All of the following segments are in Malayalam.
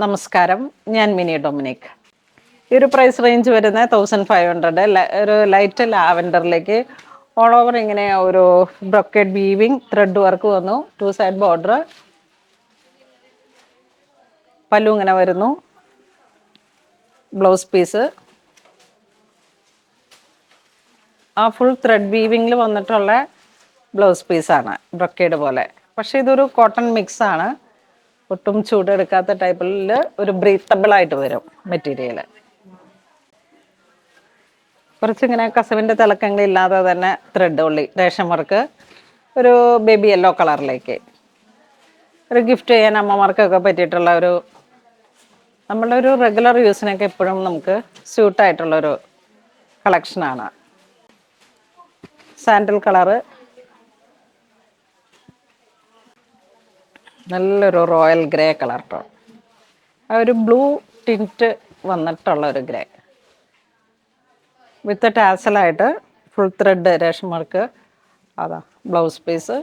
നമസ്കാരം, ഞാൻ മിനി ഡൊമിനിക്. ഈ ഒരു പ്രൈസ് റേഞ്ച് വരുന്ന 1500 ഒരു ലൈറ്റ് ലാവൻഡറിലേക്ക് ഓൾ ഓവർ ഇങ്ങനെ ഒരു ബ്രൊക്കേഡ് വീവിങ് ത്രെഡ് വർക്ക് വന്നു. 2 സൈഡ് ബോർഡർ, പല്ലു ഇങ്ങനെ വരുന്നു, ബ്ലൗസ് പീസ് ആ ഫുൾ ത്രെഡ് വീവിങ്ങിൽ വന്നിട്ടുള്ള ബ്ലൗസ് പീസാണ്, ബ്രൊക്കേഡ് പോലെ. പക്ഷേ ഇതൊരു കോട്ടൺ മിക്സ് ആണ്, ഒട്ടും ചൂടെടുക്കാത്ത ടൈപ്പിൽ ഒരു ബ്രീത്തബിൾ ആയിട്ട് വരും മെറ്റീരിയൽ. കുറച്ചിങ്ങനെ കസവിൻ്റെ തിളക്കങ്ങളില്ലാതെ തന്നെ ത്രെഡ് ഉള്ളി റേഷൻ വർക്ക്, ഒരു ബേബി യെല്ലോ കളറിലേക്ക് ഒരു ഗിഫ്റ്റ് ചെയ്യാൻ അമ്മമാർക്കൊക്കെ പറ്റിയിട്ടുള്ള ഒരു നമ്മളുടെ ഒരു റെഗുലർ യൂസിനൊക്കെ എപ്പോഴും നമുക്ക് സ്യൂട്ടായിട്ടുള്ളൊരു കളക്ഷനാണ്. സാൻഡൽ കളറ്, നല്ലൊരു റോയൽ ഗ്രേ കളർ ടോൺ, ആ ഒരു ബ്ലൂ ടിൻറ്റ് വന്നിട്ടുള്ള ഒരു ഗ്രേ വിത്ത് ടാസലായിട്ട് ഫുൾ ത്രെഡ് രേഷൻ വർക്ക്. അതാ ബ്ലൗസ് പീസ്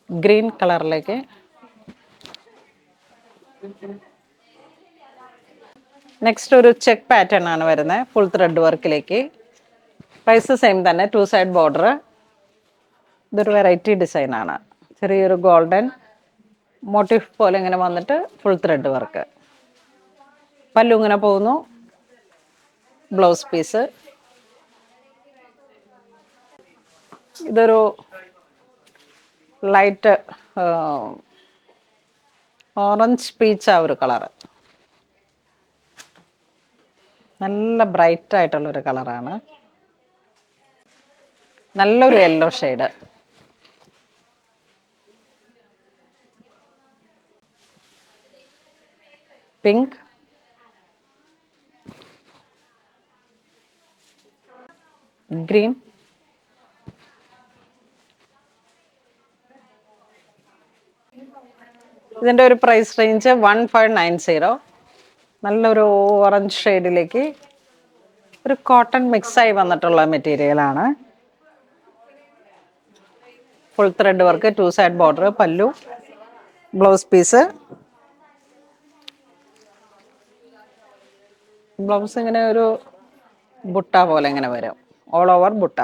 ഗ്രീൻ കളറിലേക്ക്, നെക്സ്റ്റ് ഒരു ചെക്ക് പാറ്റേൺ ആണ് വരുന്നത് ഫുൾ ത്രെഡ് വർക്കിലേക്ക്. പ്രൈസ് സെയിം തന്നെ, 2 സൈഡ് ബോർഡർ. ഇതൊരു വെറൈറ്റി ഡിസൈനാണ്, ചെറിയൊരു ഗോൾഡൻ മോട്ടീഫ് പോലെ ഇങ്ങനെ വന്നിട്ട് ഫുൾ ത്രെഡ് വർക്ക്. പല്ലു ഇങ്ങനെ പോകുന്നു, ബ്ലൗസ് പീസ്. ഇതൊരു ലൈറ്റ് ഓറഞ്ച് പീച്ച് ആ ഒരു കളറ്, നല്ല ബ്രൈറ്റ് ആയിട്ടുള്ളൊരു കളറാണ്. നല്ലൊരു യെല്ലോ ഷെയ്ഡ്, പിങ്ക്, ഗ്രീൻ, ഇതിൻ്റെ ഒരു പ്രൈസ് റേഞ്ച് 1590. നല്ലൊരു ഓറഞ്ച് ഷെയ്ഡിലേക്ക് ഒരു കോട്ടൺ മിക്സായി വന്നിട്ടുള്ള മെറ്റീരിയലാണ്. Full thread work, 2 side border, പല്ലു, ബ്ലൗസ് പീസ്. ബ്ലൗസ് ഇങ്ങനെ ഒരു ബുട്ട പോലെ ഇങ്ങനെ വരും, ഓൾ ഓവർ ബുട്ട.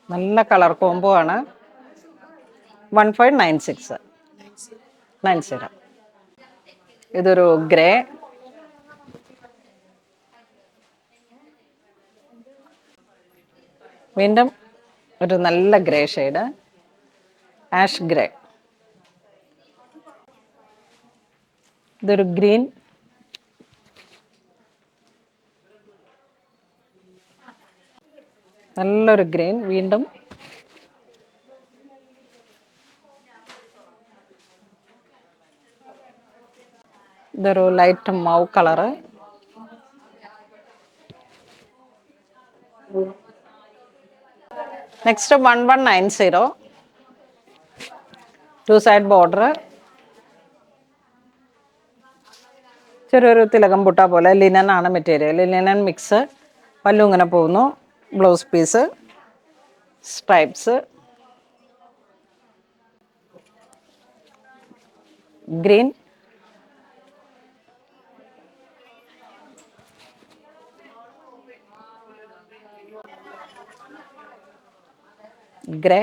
നല്ല കളർ കോംബോ ആണ്. 1596 90. ഇതൊരു ഗ്രേ, വീണ്ടും ഒരു നല്ല ഗ്രേ ഷെയ്ഡ്, ആഷ് ഗ്രേ. ഇതൊരു ഗ്രീൻ, നല്ലൊരു ഗ്രീൻ, വീണ്ടും ഇതൊരു light mauve colour, next 1190. 2 side border, ചെറിയൊരു തിലകം ബുട്ട പോലെ. ലിനൻ ആണ് മെറ്റീരിയൽ, ലിനൻ മിക്സ്. പല്ലു ഇങ്ങനെ പോകുന്നു, blouse piece, stripes, green, grey.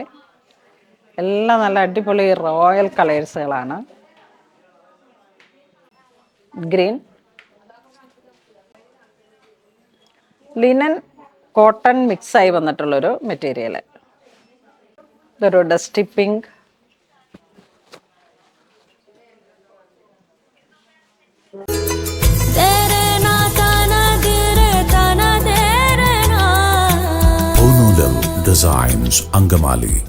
എല്ലാം നല്ല അടിപൊളി റോയൽ കളേഴ്സുകളാണ്. ഗ്രീൻ, ലിനൻ കോട്ടൺ മിക്സായി വന്നിട്ടുള്ളൊരു മെറ്റീരിയൽ. ഇതൊരു ഡസ്റ്റി പിങ്ക്, Designs Angamali.